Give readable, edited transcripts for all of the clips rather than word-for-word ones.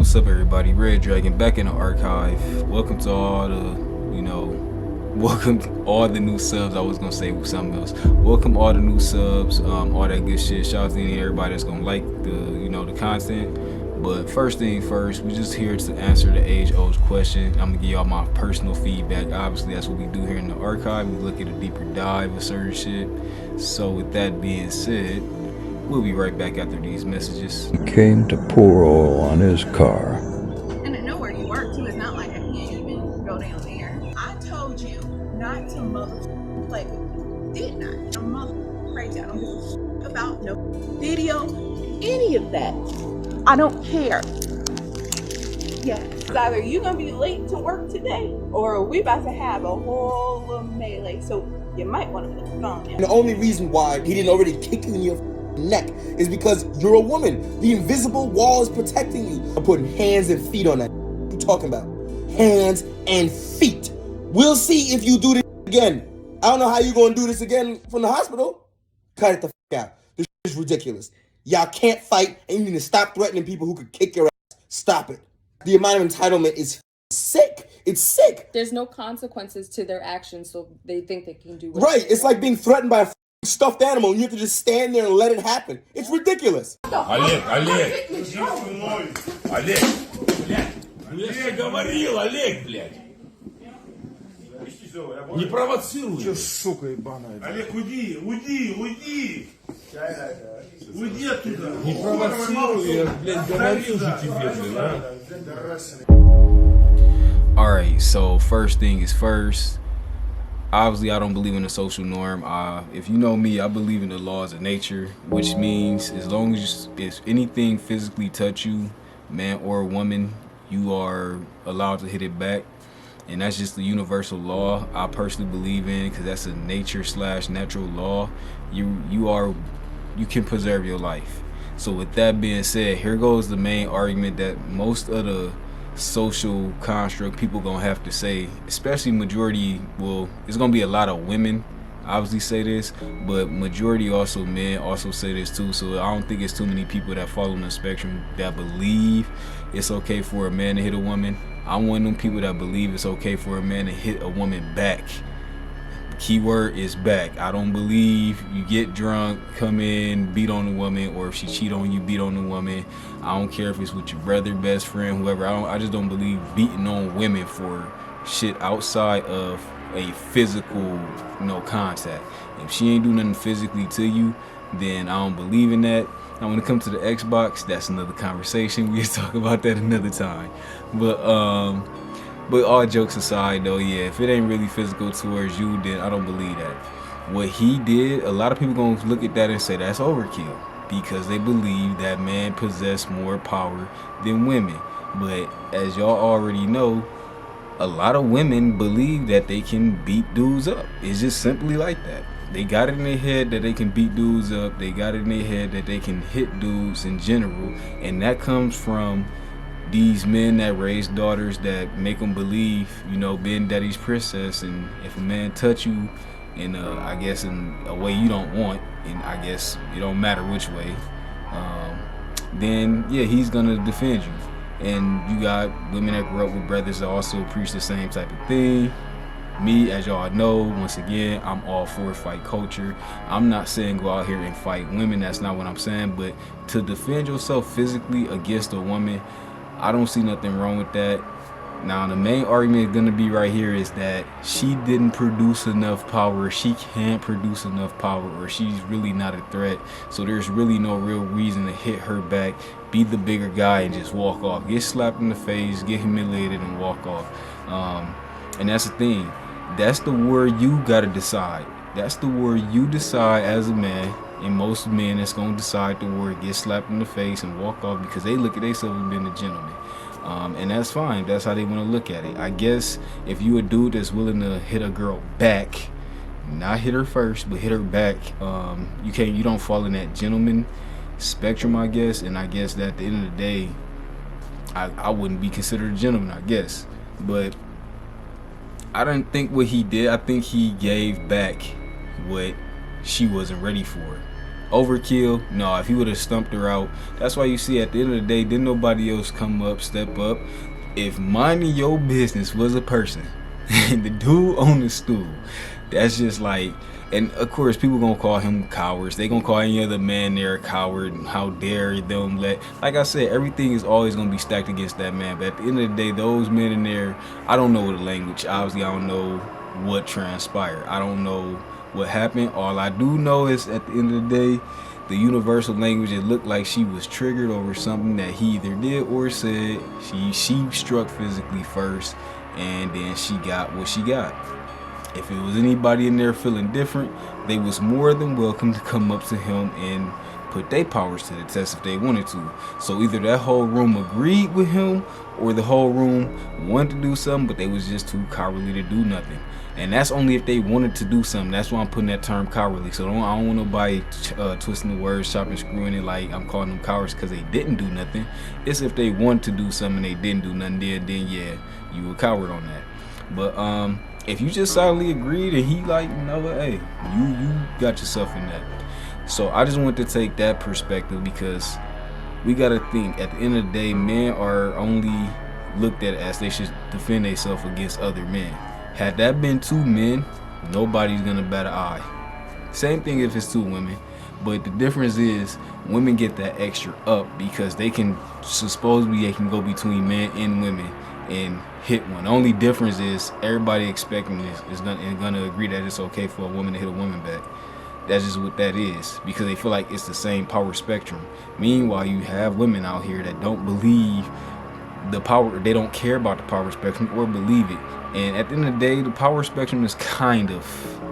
What's up, everybody? Red Dragon back in the archive. Welcome to all the, welcome to all the new subs. I was gonna say something else. Welcome all the new subs, all that good shit. Shout out to everybody that's gonna like the content. But first thing first, we're just here to answer the age-old question. I'm gonna give y'all my personal feedback. Obviously, that's what we do here in the archive. We look at a deeper dive of certain shit. So with that being said, we'll be right back after these messages. He came to pour oil on his car. And I know where you work too. It's not like I can't even go down there. I told you not to motherfucking play with me. Did not. I'm motherfucking crazy. I don't give a shit about no video, any of that. I don't care. Yeah. It's either you gonna be late to work today, or we about to have a whole little melee. So you might want to put the phone down. The only reason why he didn't already kick you in your neck is because you're a woman. The invisible wall is protecting you. I'm putting hands and feet on that. What you talking about? Hands and feet. We'll see if you do this again. I don't know how you're gonna do this again from the hospital. Cut it the fuck out. This is ridiculous. Y'all can't fight, and you need to stop threatening people who could kick your ass. Stop it. The amount of entitlement is sick. It's sick. There's no consequences to their actions, so they think they can do whatever. Right. It's like being threatened by a stuffed animal, and you have to just stand there and let it happen. It's ridiculous. Олег, я говорил, Олег, блядь. Не провоцируй. Че, сука ебаная. Олег, уйди. Уйди оттуда. Не провоцируй, я, блядь, говорил же тебе, блядь. Alright, so first thing is first. Obviously, I don't believe in the social norm. If you know me, I believe in the laws of nature, which means as long as if anything physically touch you, man or woman, you are allowed to hit it back. And that's just the universal law I personally believe in, because that's a nature/natural law. You can preserve your life. So with that being said, here goes the main argument that most of the social construct people gonna have to say, especially majority, well, it's gonna be a lot of women obviously say this, but majority also men also say this too. So I don't think it's too many people that fall on the spectrum that believe it's okay for a man to hit a woman. I'm one of them people that believe it's okay for a man to hit a woman back. Keyword is back. I don't believe you get drunk, come in, beat on the woman, or if she cheat on you, beat on the woman. I don't care if it's with your brother, best friend, whoever. I just don't believe beating on women for shit outside of a physical, contact. If she ain't do nothing physically to you, then I don't believe in that. Now when it comes to the Xbox, that's another conversation. We'll talk about that another time. But all jokes aside though, yeah, if it ain't really physical towards you, then I don't believe that. What he did, a lot of people gonna look at that and say that's overkill, because they believe that men possess more power than women. But as y'all already know, a lot of women believe that they can beat dudes up. It's just simply like that. They got it in their head that they can beat dudes up. They got it in their head that they can hit dudes in general. And that comes from these men that raise daughters that make them believe, being daddy's princess. And if a man touch you in I guess in a way you don't want, and I guess it don't matter which way, then yeah, he's gonna defend you. And you got women that grew up with brothers that also preach the same type of thing. Me, as y'all know, once again, I'm all for fight culture. I'm not saying go out here and fight women. That's not what I'm saying. But to defend yourself physically against a woman, I don't see nothing wrong with that. Now, the main argument going to be right here is that she didn't produce enough power. She can't produce enough power, or she's really not a threat. So there's really no real reason to hit her back, be the bigger guy, and just walk off. Get slapped in the face, get humiliated, and walk off. And that's the thing. That's the war you got to decide. That's the war you decide as a man. And most men that's going to decide the war, get slapped in the face and walk off, because they look at themselves as being a gentleman. And that's fine. That's how they want to look at it. I guess if you a dude that's willing to hit a girl back, not hit her first, but hit her back, you don't fall in that gentleman spectrum, I guess. And I guess that at the end of the day, I wouldn't be considered a gentleman, I guess. But I don't think what he did, I think he gave back what she wasn't ready for. Overkill. No, if he would have stumped her out. That's why you see at the end of the day, didn't nobody else come up, step up. If minding your business was a person and the dude on the stool, that's just like, and of course people gonna call him cowards. They gonna call any other man there a coward. How dare them let, like I said, everything is always gonna be stacked against that man. But at the end of the day, those men in there, I don't know the language. Obviously, I don't know what transpired. I don't know what happened. All I do know is at the end of the day, the universal language, it looked like she was triggered over something that he either did or said. She struck physically first, and then she got what she got. If it was anybody in there feeling different, they was more than welcome to come up to him and put their powers to the test if they wanted to. So either that whole room agreed with him, or the whole room wanted to do something, but they was just too cowardly to do nothing. And that's only if they wanted to do something. That's why I'm putting that term cowardly. So I don't want nobody twisting the words, chopping, screwing it like I'm calling them cowards because they didn't do nothing. It's if they want to do something and they didn't do nothing, then yeah, you a coward on that. But if you just silently agreed and he like, no, hey, you got yourself in that. So I just want to take that perspective, because we got to think at the end of the day, men are only looked at as they should defend themselves against other men. Had that been two men, nobody's gonna bat an eye. Same thing if it's two women, but the difference is women get that extra up because they can, supposedly they can go between men and women and hit one. The only difference is everybody expecting this is gonna agree that it's okay for a woman to hit a woman back. That's just what that is, because they feel like it's the same power spectrum. Meanwhile, you have women out here that don't believe the power, they don't care about the power spectrum or believe it. And at the end of the day, the power spectrum is kind of,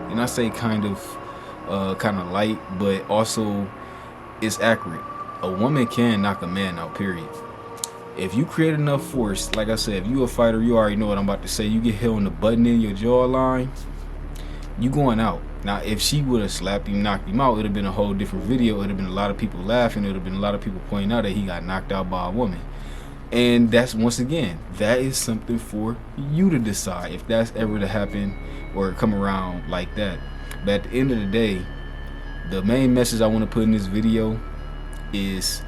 and I say kind of light, but also it's accurate. A woman can knock a man out, period. If you create enough force, like I said, if you a fighter, you already know what I'm about to say. You get hit on the button in your jawline, you going out. Now, if she would have slapped him, knocked him out, it would have been a whole different video. It would have been a lot of people laughing. It would have been a lot of people pointing out that he got knocked out by a woman. And that's, once again, that is something for you to decide if that's ever to happen or come around like that. But at the end of the day, the main message I want to put in this video is,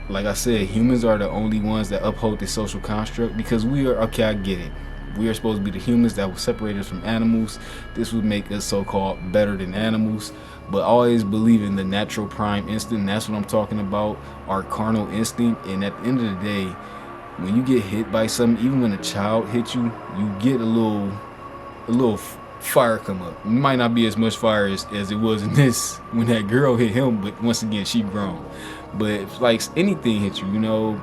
like I said, humans are the only ones that uphold the social construct, because we are, okay, I get it. We are supposed to be the humans that will separate us from animals. This would make us so-called better than animals. But always believe in the natural prime instinct. That's what I'm talking about, our carnal instinct. And at the end of the day, when you get hit by something, even when a child hits you, you get a little fire come up. It might not be as much fire as it was in this when that girl hit him, but once again, she grown. But if like anything hit you, you know,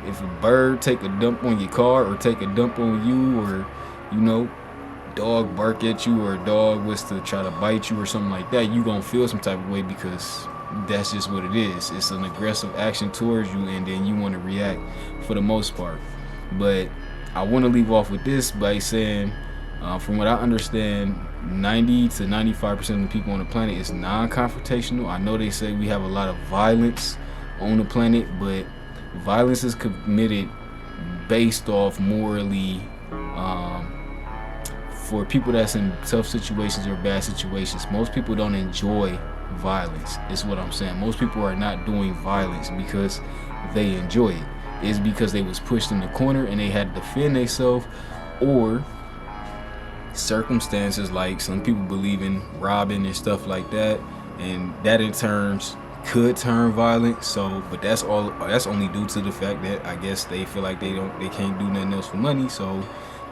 if a bird take a dump on your car or take a dump on you, or, you know, dog bark at you, or a dog was to try to bite you or something like that, you gonna feel some type of way, because that's just what it is. It's an aggressive action towards you, and then you want to react for the most part. But I want to leave off with this by saying, from what I understand, 90 to 95% of the people on the planet is non-confrontational. I know they say we have a lot of violence on the planet, but violence is committed based off morally, for people that's in tough situations or bad situations. Most people don't enjoy violence, is what I'm saying. Most people are not doing violence because they enjoy it. It's because they was pushed in the corner and they had to defend themselves, or circumstances like some people believe in robbing and stuff like that, and that in turns could turn violent. So, but that's only due to the fact that I guess they feel like they can't do nothing else for money, so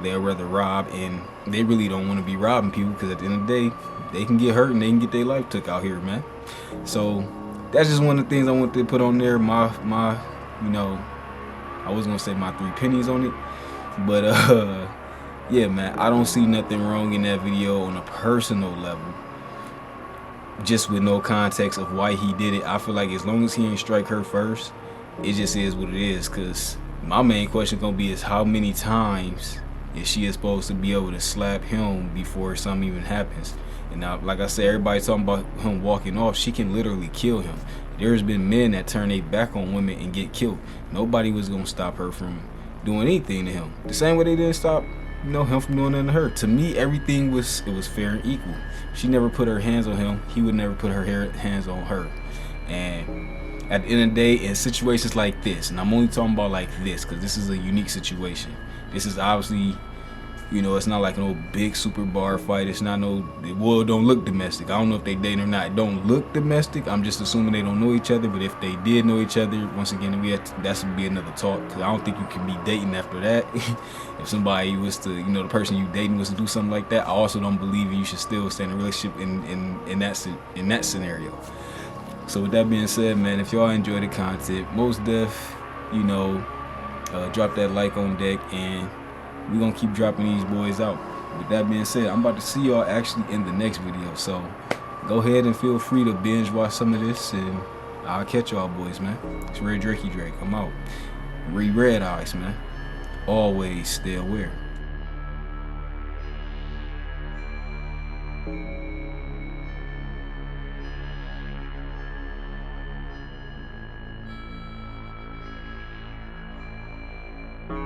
they'd rather rob, and they really don't want to be robbing people, because at the end of the day, they can get hurt and they can get their life took out here, man. So that's just one of the things I want to put on there. My you know, I was gonna say my 3 pennies on it, but yeah, man, I don't see nothing wrong in that video on a personal level, just with no context of why he did it. I feel like as long as he ain't strike her first, it just is what it is. Because my main question gonna be is, how many times is she supposed to be able to slap him before something even happens? And now, like I said, everybody's talking about him walking off. She can literally kill him. There's been men that turn their back on women and get killed. Nobody was gonna stop her from doing anything to him. The same way they didn't stop you know, him from doing nothing to her. To me, everything was fair and equal. She never put her hands on him. He would never put her hands on her. And at the end of the day, in situations like this, and I'm only talking about like this because this is a unique situation. This is obviously, you know, it's not like an old big super bar fight. It's not no, well, it don't look domestic. I don't know if they dating or not. It don't look domestic. I'm just assuming they don't know each other. But if they did know each other, once again, that should be another talk. Because I don't think you can be dating after that. If somebody was to, you know, the person you dating was to do something like that, I also don't believe you should still stay in a relationship in that scenario. So with that being said, man, if y'all enjoy the content, most def, you know, drop that like on deck, and we're gonna keep dropping these boys out. With that being said, I'm about to see y'all actually in the next video, so go ahead and feel free to binge watch some of this, and I'll catch y'all boys, man. It's Red Drakey Drake. I'm out. Red Eyes, man. Always stay aware.